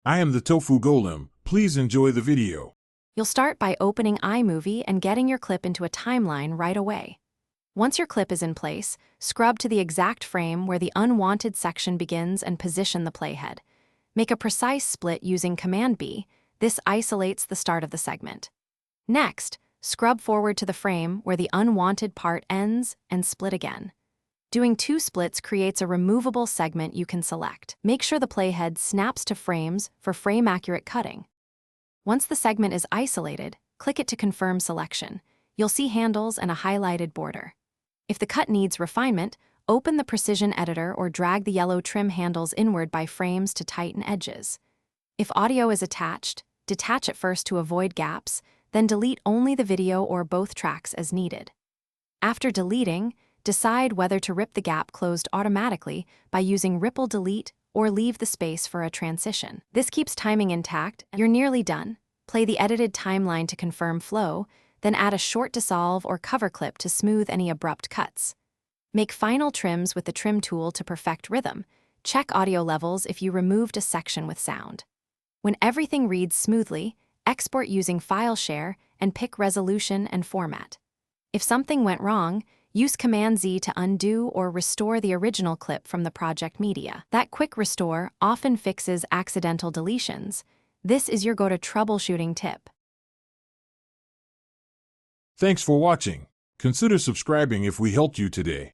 I am the Tofu Golem. Please enjoy the video. You'll start by opening Imovie and getting your clip into a timeline right away. Once your clip is in place, scrub to the exact frame where the unwanted section begins and position the playhead. Make a precise split using Command B. This isolates the start of the segment. Next, scrub forward to the frame where the unwanted part ends and split again. Doing 2 splits creates a removable segment you can select. Make sure the playhead snaps to frames for frame-accurate cutting. Once the segment is isolated, click it to confirm selection. You'll see handles and a highlighted border. If the cut needs refinement, open the Precision Editor or drag the yellow trim handles inward by frames to tighten edges. If audio is attached, detach it first to avoid gaps, then delete only the video or both tracks as needed. After deleting, decide whether to rip the gap closed automatically by using Ripple Delete or leave the space for a transition. This keeps timing intact. You're nearly done. Play the edited timeline to confirm flow, then add a short dissolve or cover clip to smooth any abrupt cuts. Make final trims with the trim tool to perfect rhythm. Check audio levels if you removed a section with sound. When everything reads smoothly, export using File Share and pick resolution and format. If something went wrong, use Command Z to undo or restore the original clip from the project media. That quick restore often fixes accidental deletions. This is your go-to troubleshooting tip. Thanks for watching. Consider subscribing if we helped you today.